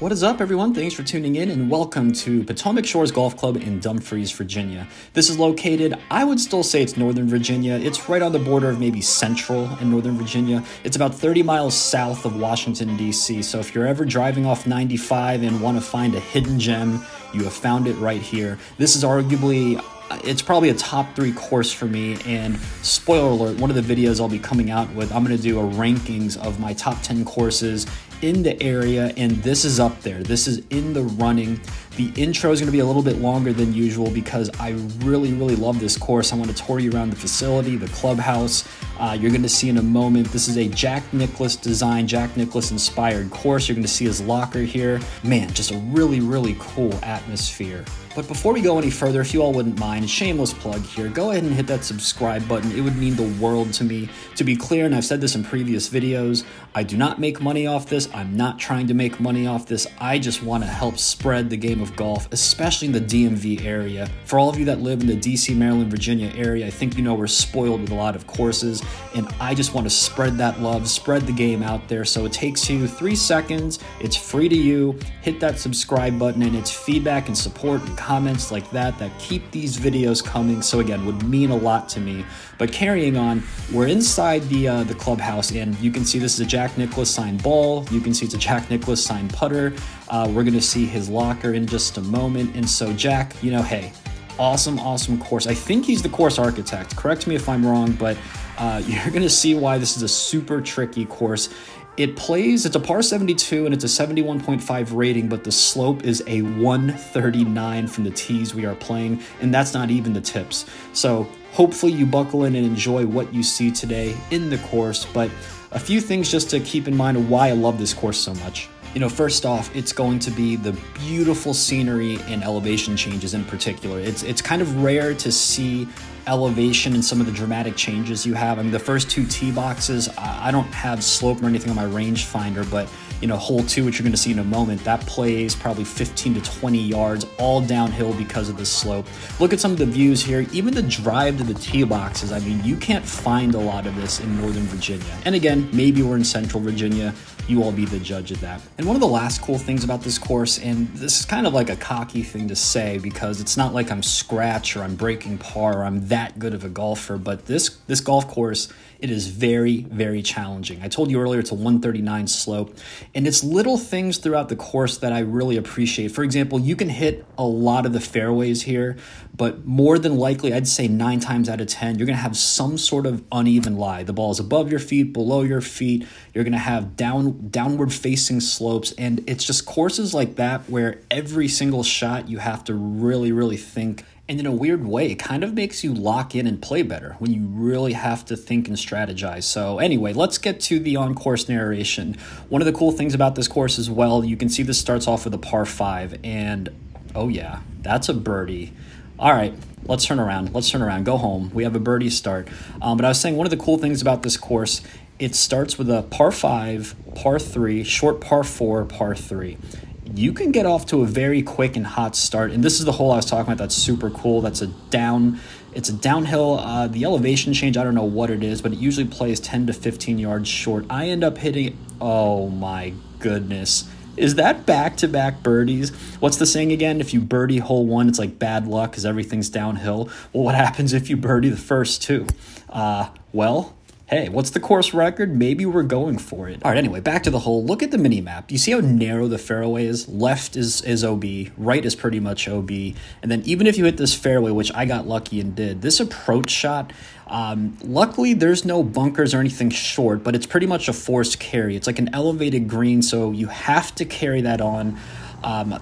What is up, everyone? Thanks for tuning in and welcome to Potomac Shores Golf Club in Dumfries, Virginia. This is located, I would still say it's Northern Virginia. It's right on the border of maybe Central and Northern Virginia. It's about 30 miles south of Washington, D.C. So if you're ever driving off 95 and want to find a hidden gem, you have found it right here. This is arguably... it's probably a top 3 course for me, and spoiler alert, one of the videos I'll be coming out with, I'm going to do a rankings of my top 10 courses in the area, and this is up there. This is in the running. The intro is going to be a little bit longer than usual because I really love this course. I want to tour you around the facility, the clubhouse. You're going to see in a moment, this is a Jack Nicklaus design, Jack Nicklaus inspired course. You're going to see his locker here. Man, just a really cool atmosphere. But before we go any further, if you all wouldn't mind, shameless plug here, go ahead and hit that subscribe button. It would mean the world to me. To be clear, and I've said this in previous videos, I do not make money off this. I'm not trying to make money off this. I just want to help spread the game of golf, especially in the DMV area. For all of you that live in the DC, Maryland, Virginia area, I think you know we're spoiled with a lot of courses, and I just want to spread that love, spread the game out there. So it takes you 3 seconds. It's free to you. Hit that subscribe button, and it's feedback and support and comments like that keep these videos coming. So again, would mean a lot to me. But carrying on, we're inside the clubhouse, and you can see this is a Jack Nicklaus signed ball. You can see it's a Jack Nicklaus signed putter. We're going to see his locker in just a moment. And so Jack, you know, hey, awesome course. I think he's the course architect. Correct me if I'm wrong, but you're going to see why this is a super tricky course. It's a par 72 and it's a 71.5 rating, but the slope is a 139 from the tees we are playing, and that's not even the tips. So hopefully you buckle in and enjoy what you see today in the course. But a few things just to keep in mind of why I love this course so much. You know, first off, it's going to be the beautiful scenery and elevation changes in particular. It's kind of rare to see elevation and some of the dramatic changes you have. I mean, the first 2 tee boxes, I don't have slope or anything on my rangefinder, but you know, hole 2, which you're going to see in a moment, that plays probably 15 to 20 yards all downhill because of the slope. Look at some of the views here. Even the drive to the tee boxes, I mean, you can't find a lot of this in Northern Virginia. And again, maybe we're in Central Virginia. You all be the judge of that. And one of the last cool things about this course, and this is kind of like a cocky thing to say because it's not like I'm scratch or I'm breaking par or I'm that good of a golfer, but this golf course, it is very challenging. I told you earlier it's a 139 slope, and it's little things throughout the course that I really appreciate. For example, you can hit a lot of the fairways here, but more than likely, I'd say 9 times out of 10, you're going to have some sort of uneven lie. The ball is above your feet, below your feet. You're going to have downward facing slopes, and it's just courses like that where every single shot you have to really think. And in a weird way, it kind of makes you lock in and play better when you really have to think and strategize. So anyway, let's get to the on-course narration. One of the cool things about this course as well, you can see this starts off with a par 5, and oh yeah, that's a birdie. All right, let's turn around. Go home. We have a birdie start. But I was saying one of the cool things about this course, it starts with a par 5, par 3, short par 4, par 3. You can get off to a very quick and hot start, and this is the hole I was talking about that's super cool. It's a downhill. The elevation change, I don't know what it is, but it usually plays 10 to 15 yards short. I end up hitting, oh my goodness. Is that back-to-back birdies? What's the saying again? If you birdie hole 1, it's like bad luck because everything's downhill. Well, what happens if you birdie the first 2? Well, hey, what's the course record? Maybe we're going for it. All right, anyway, back to the hole. Look at the mini map. Do you see how narrow the fairway is? Left is OB, right is pretty much OB. And then even if you hit this fairway, which I got lucky and did, this approach shot, luckily there's no bunkers or anything short, but it's pretty much a forced carry. It's like an elevated green, so you have to carry that on.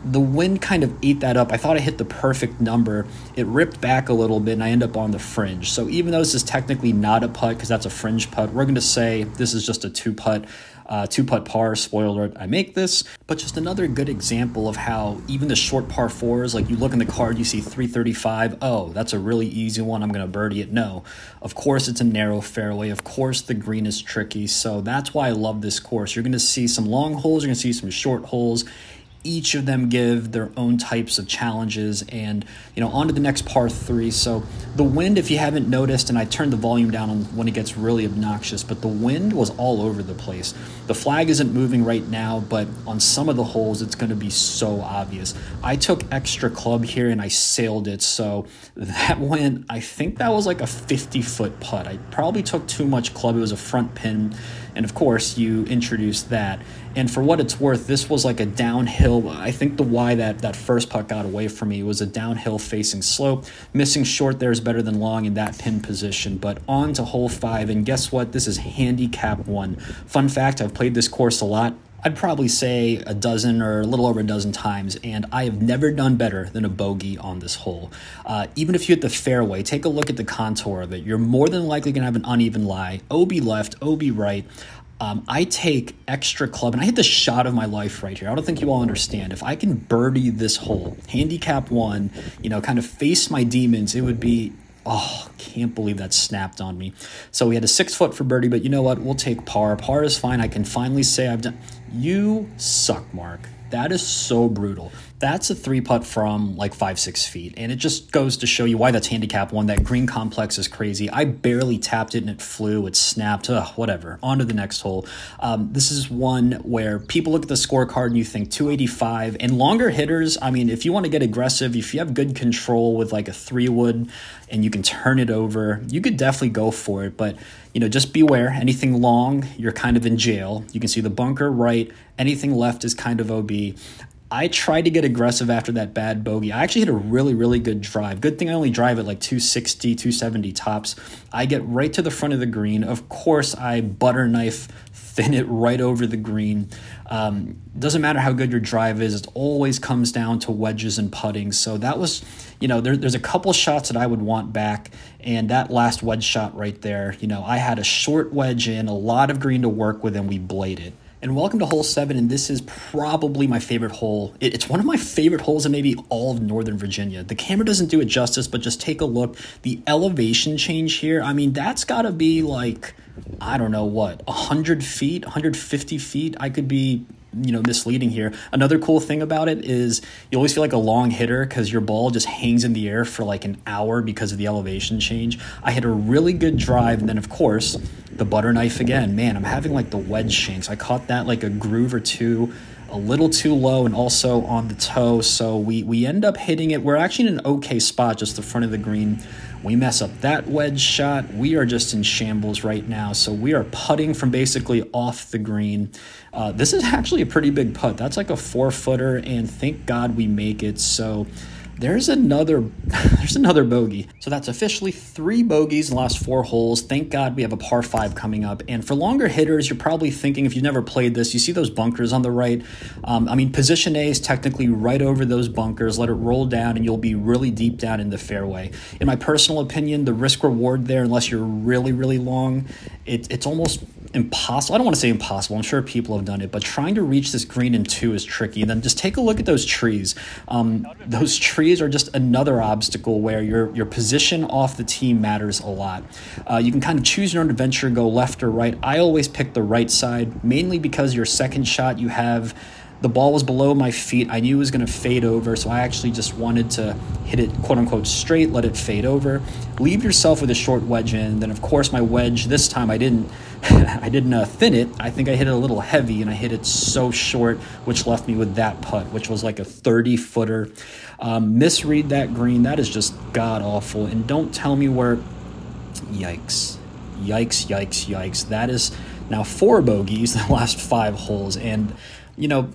The wind kind of ate that up. I thought I hit the perfect number. It ripped back a little bit, and I end up on the fringe. So even though this is technically not a putt because that's a fringe putt, we're going to say this is just a two-putt par. Spoiler alert, I make this. But just another good example of how even the short par 4s, like you look in the card, you see 335. Oh, that's a really easy one. I'm going to birdie it. No. Of course, it's a narrow fairway. Of course, the green is tricky. So that's why I love this course. You're going to see some long holes. You're going to see some short holes. each of them give their own types of challenges. And, on to the next par 3. So the wind, if you haven't noticed, and I turned the volume down when it gets really obnoxious, but the wind was all over the place. The flag isn't moving right now, but on some of the holes, it's going to be so obvious. I took extra club here and I sailed it. So that went, I think that was like a 50-foot putt. I probably took too much club. It was a front pin. And of course, you introduce that. And for what it's worth, this was like a downhill. I think the why that first putt got away from me was a downhill facing slope. Missing short there is better than long in that pin position. But on to hole 5. And guess what? This is handicap 1. Fun fact, I've played this course a lot. I'd probably say a dozen or a little over a dozen times, and I have never done better than a bogey on this hole. Even if you hit the fairway, take a look at the contour of it. You're more than likely going to have an uneven lie. OB left, OB right. I take extra club, and I hit the shot of my life right here. I don't think you all understand. If I can birdie this hole, handicap 1, kind of face my demons, it would be... Oh, can't believe that snapped on me. So we had a 6-foot for birdie, but you know what? We'll take par. Par is fine. I can finally say I've done... You suck, Mark. That is so brutal. That's a 3-putt from like 5-6 feet, and it just goes to show you why that's handicap 1. That green complex is crazy. I barely tapped it, and it flew. It snapped. Whatever. On to the next hole. This is one where people look at the scorecard and you think 285. And longer hitters, I mean, if you want to get aggressive, if you have good control with like a 3-wood and you can turn it over, you could definitely go for it. But, just beware. Anything long, you're kind of in jail. You can see the bunker right. Anything left is kind of OB. I tried to get aggressive after that bad bogey. I actually hit a really, really good drive. Good thing I only drive at like 260, 270 tops. I get right to the front of the green. Of course, I butter knife thin it right over the green. Doesn't matter how good your drive is. It always comes down to wedges and putting. So that was, there's a couple shots that I would want back. And that last wedge shot right there, I had a short wedge in, a lot of green to work with, and we bladed. And welcome to hole 7, and this is probably my favorite hole. It's one of my favorite holes in maybe all of Northern Virginia. The camera doesn't do it justice, but just take a look. The elevation change here, I mean, that's got to be like, I don't know what, 100 feet, 150 feet. I could be, misleading here. Another cool thing about it is you always feel like a long hitter because your ball just hangs in the air for like an hour because of the elevation change. I hit a really good drive, and then, of course, the butter knife again. Man, I'm having like the wedge shanks. I caught that like a groove or two, a little too low and also on the toe. So we end up hitting it. We're actually in an okay spot, just the front of the green. We mess up that wedge shot. We are just in shambles right now. So we are putting from basically off the green. This is actually a pretty big putt. That's like a 4-footer, and thank God we make it. So there's another bogey. So that's officially 3 bogeys in the last 4 holes. Thank God we have a par 5 coming up. And for longer hitters, you're probably thinking, if you've never played this, you see those bunkers on the right. Position A is technically right over those bunkers. Let it roll down, and you'll be really deep down in the fairway. In my personal opinion, the risk reward there, unless you're really, really long, it's almost impossible. I don't want to say impossible. I'm sure people have done it, but trying to reach this green in 2 is tricky. And then just take a look at those trees. Those trees are just another obstacle where your position off the tee matters a lot. You can kind of choose your own adventure, go left or right. I always pick the right side, mainly because your second shot, the ball was below my feet. I knew it was going to fade over, so I actually just wanted to hit it, quote-unquote, straight, let it fade over. Leave yourself with a short wedge in. Then, of course, my wedge, this time I didn't thin it. I think I hit it a little heavy, and I hit it so short, which left me with that putt, which was like a 30-footer. Misread that green. That is just god-awful. And don't tell me where... Yikes. Yikes, yikes, yikes. That is now 4 bogeys in the last 5 holes, and...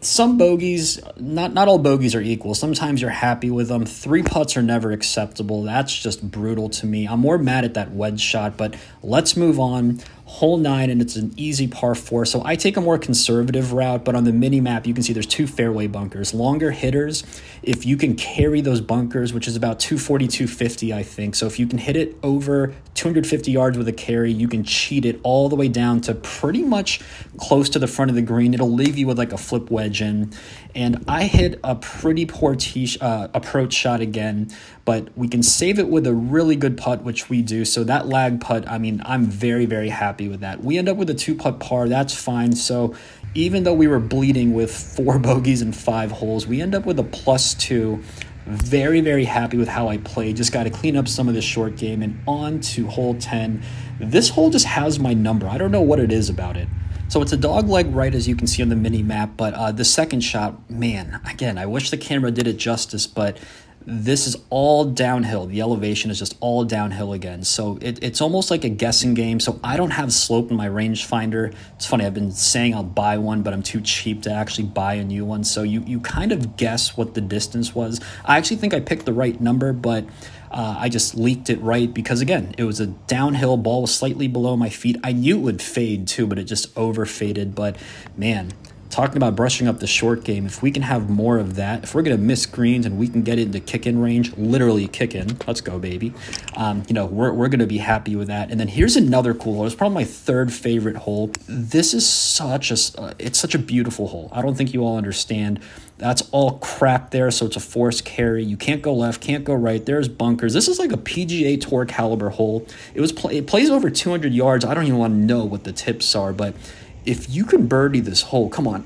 some bogeys, not all bogeys are equal. Sometimes you're happy with them. 3 putts are never acceptable. That's just brutal to me. I'm more mad at that wedge shot, but let's move on. Hole 9, and it's an easy par 4. So I take a more conservative route, but on the mini map, you can see there's 2 fairway bunkers. Longer hitters, if you can carry those bunkers, which is about 240, 250, I think. So if you can hit it over 250 yards with a carry, you can cheat it all the way down to pretty much close to the front of the green. It'll leave you with like a flip wedge in. And I hit a pretty poor approach shot again, but we can save it with a really good putt, which we do. So that lag putt, I'm very, very happy with that. We end up with a 2-putt par. That's fine. So even though we were bleeding with 4 bogeys and 5 holes, we end up with a +2. Very, very happy with how I played. Just got to clean up some of the short game, and on to hole 10. This hole just has my number. I don't know what it is about it. So it's a dog leg right, as you can see on the mini map, but the second shot, man, again, I wish the camera did it justice, but this is all downhill. The elevation is just all downhill again. So it's almost like a guessing game. So I don't have slope in my rangefinder. It's funny, I've been saying I'll buy one, but I'm too cheap to actually buy a new one. So you kind of guess what the distance was. I actually think I picked the right number, but I just leaked it right because, again, it was a downhill. Ball was slightly below my feet. I knew it would fade too, but it just over faded. But man, talking about brushing up the short game, if we can have more of that, if we're going to miss greens and we can get into kick-in range, literally kick-in, let's go, baby. We're going to be happy with that. And then here's another cool hole. It's probably my 3rd favorite hole. This is it's such a beautiful hole. I don't think you all understand. That's all crap there, so it's a forced carry. You can't go left, can't go right. There's bunkers. This is like a PGA Tour caliber hole. It plays over 200 yards. I don't even want to know what the tips are, but if you can birdie this hole, come on.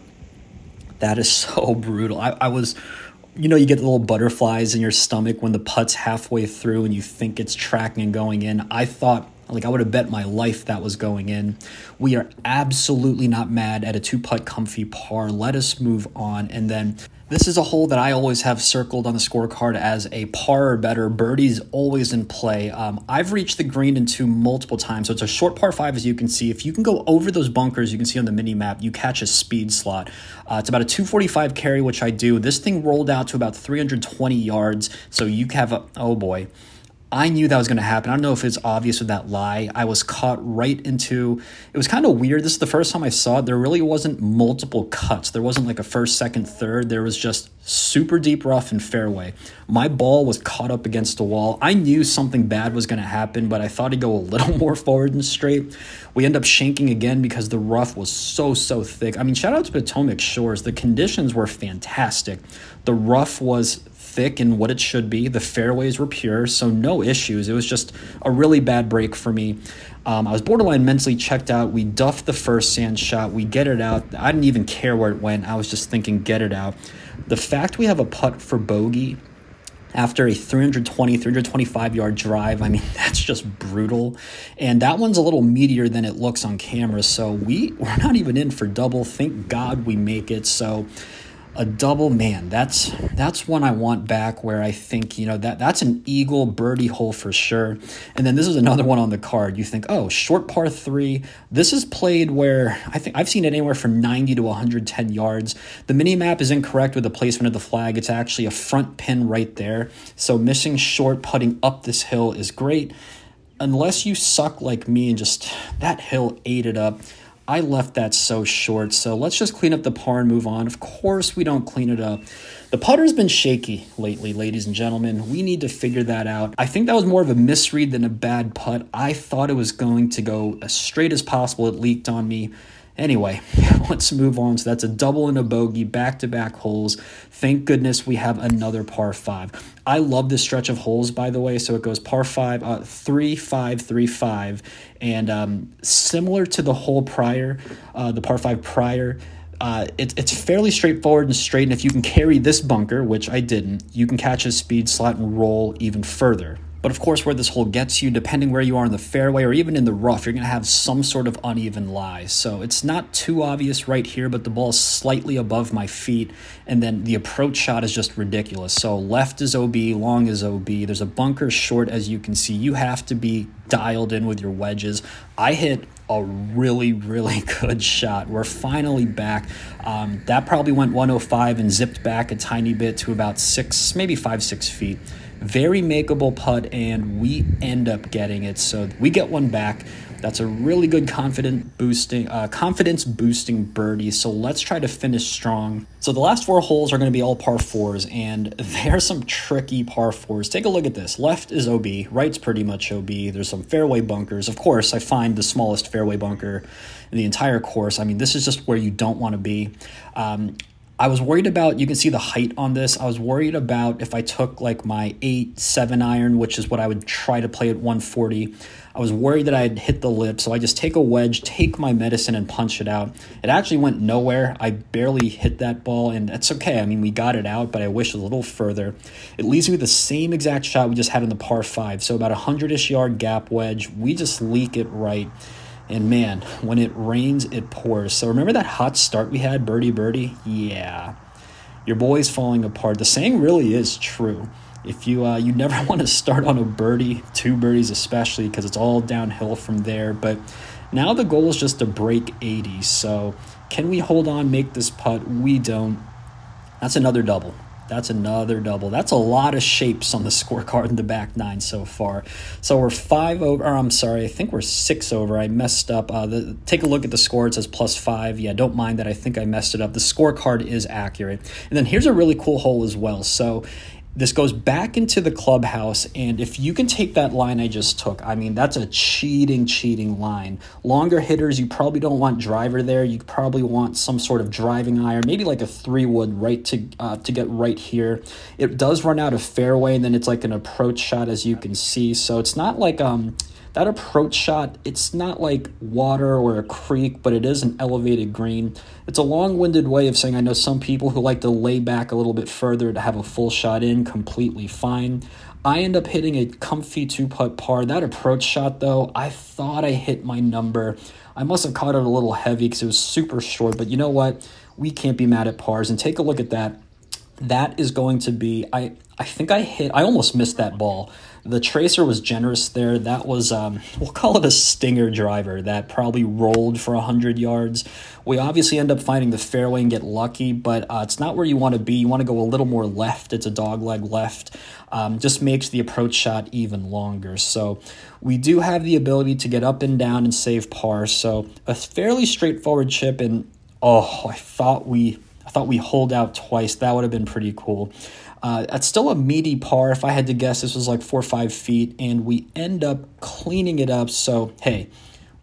That is so brutal. I was, you get the little butterflies in your stomach when the putt's halfway through and you think it's tracking and going in. I thought, I would have bet my life that was going in. We are absolutely not mad at a 2-putt comfy par. Let us move on. And then this is a hole that I always have circled on the scorecard as a par or better. Birdie's always in play. I've reached the green in 2 multiple times. So it's a short par 5, as you can see. If you can go over those bunkers, you can see on the mini map, you catch a speed slot. It's about a 245 carry, which I do. This thing rolled out to about 320 yards. So you have oh boy. I knew that was going to happen. I don't know if it's obvious with that lie. I was caught right into, it was kind of weird. This is the first time I saw it. There really wasn't multiple cuts. There wasn't like a first, second, third. There was just super deep rough and fairway. My ball was caught up against the wall. I knew something bad was going to happen, but I thought it'd go a little more forward and straight. We end up shanking again because the rough was so thick. I mean, shout out to Potomac Shores. The conditions were fantastic. The rough was thick and what it should be. The fairways were pure, so no issues. It was just a really bad break for me. I was borderline mentally checked out. We duffed the first sand shot. We get it out. I didn't even care where it went. I was just thinking, get it out. The fact we have a putt for bogey after a 325 yard drive, I mean, that's just brutal. And that one's a little meatier than it looks on camera, so we're not even in for double. Thank God we make it. So a double, man, that's one I want back, where I think, that's an eagle birdie hole for sure. And then this is another one on the card. You think, oh, short par 3. This is played where I think I've seen it anywhere from 90 to 110 yards. The mini map is incorrect with the placement of the flag. It's actually a front pin right there. So missing short, putting up this hill is great. Unless you suck like me and just that hill ate it up. I left that so short, so let's just clean up the par and move on. Of course we don't clean it up. The putter's been shaky lately, ladies and gentlemen. We need to figure that out. I think that was more of a misread than a bad putt. I thought it was going to go as straight as possible. It leaked on me. Anyway, let's move on. So that's a double and a bogey, back-to-back holes. Thank goodness we have another par 5. I love this stretch of holes, by the way. So it goes par 5, 3, 5, 3, 5. And similar to the hole prior, the par 5 prior, it's fairly straightforward and straight. And if you can carry this bunker, which I didn't, you can catch a speed slot and roll even further. But of course, where this hole gets you, depending where you are in the fairway or even in the rough, you're going to have some sort of uneven lie. So it's not too obvious right here, but the ball is slightly above my feet. And then the approach shot is just ridiculous. So left is OB, long is OB. There's a bunker short, as you can see. You have to be dialed in with your wedges. I hit a really good shot. We're finally back. That probably went 105 and zipped back a tiny bit to about 6, maybe 5, 6 feet. Very makeable putt, and we end up getting it. So we get one back. That's a really good confidence boosting birdie. So let's try to finish strong. So the last 4 holes are going to be all par 4s, and there's some tricky par 4s. Take a look at this. Left is OB, right's pretty much OB. There's some fairway bunkers. Of course, I find the smallest fairway bunker in the entire course. I mean, this is just where you don't want to be. I was worried about, you can see the height on this. I was worried about if I took like my 8-7 iron, which is what I would try to play at 140. I was worried that I'd hit the lip, so I just take a wedge, take my medicine, and punch it out. It actually went nowhere. I barely hit that ball, and that's okay. I mean, we got it out, but I wish a little further. It leaves me with the same exact shot we just had in the par 5, so about a 100-ish yard gap wedge. We just leak it right. And man, when it rains, it pours. So remember that hot start we had, birdie, birdie? Yeah, your boy's falling apart. The saying really is true. If you never want to start on a birdie, 2 birdies especially, because it's all downhill from there. But now the goal is just to break 80. So can we hold on, make this putt? We don't. That's another double. That's another double. That's a lot of shapes on the scorecard in the back 9 so far. So we're 5 over, or I'm sorry, I think we're 6 over. I messed up. Take a look at the score. It says +5. Yeah, don't mind that. I think I messed it up. The scorecard is accurate. And then here's a really cool hole as well. So this goes back into the clubhouse, and if you can take that line I just took, I mean, that's a cheating line. Longer hitters, you probably don't want driver there. You probably want some sort of driving iron, maybe like a 3-wood right to get right here. It does run out of fairway, and then it's like an approach shot, as you can see. So it's not like that approach shot, it's not like water or a creek, but it is an elevated green. It's a long-winded way of saying I know some people who like to lay back a little bit further to have a full shot in, completely fine. I end up hitting a comfy 2-putt par. That approach shot, though, I thought I hit my number. I must have caught it a little heavy because it was super short, but you know what? We can't be mad at pars, and take a look at that. That is going to be, I think I almost missed that ball. The tracer was generous there. That was, we'll call it a stinger driver that probably rolled for 100 yards. We obviously end up finding the fairway and get lucky, but it's not where you want to be. You want to go a little more left. It's a dogleg left. Just makes the approach shot even longer. So we do have the ability to get up and down and save par. So a fairly straightforward chip, and oh, I thought we holed out twice. That would have been pretty cool. It's still a meaty par. If I had to guess, this was like 4 or 5 feet, and we end up cleaning it up. So, hey,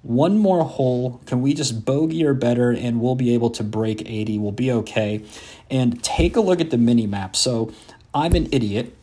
one more hole. Can we just bogey or better, and we'll be able to break 80. We'll be okay. And take a look at the mini map. So I'm an idiot,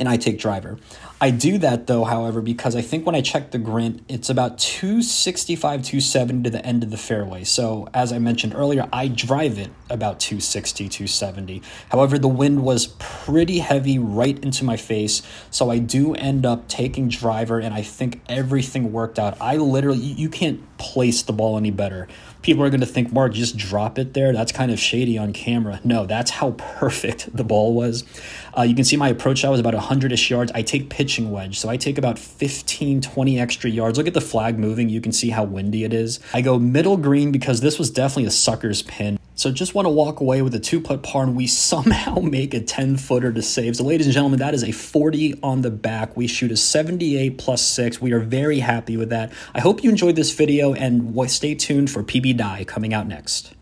and I take driver. I do that, though, however, because I think when I check the grint, it's about 265, 270 to the end of the fairway. So, as I mentioned earlier, I drive it about 260, 270. However, the wind was pretty heavy right into my face, so I do end up taking driver, and I think everything worked out. I literally, you can't place the ball any better. People are going to think, Mark, just drop it there. That's kind of shady on camera. No, that's how perfect the ball was. You can see my approach shot was about 100-ish yards. I take pitching wedge, so I take about 15, 20 extra yards. Look at the flag moving. You can see how windy it is. I go middle green because this was definitely a sucker's pin. So just want to walk away with a 2-putt par, and we somehow make a 10-footer to save. So ladies and gentlemen, that is a 40 on the back. We shoot a 78 +6. We are very happy with that. I hope you enjoyed this video, and stay tuned for PB Die coming out next.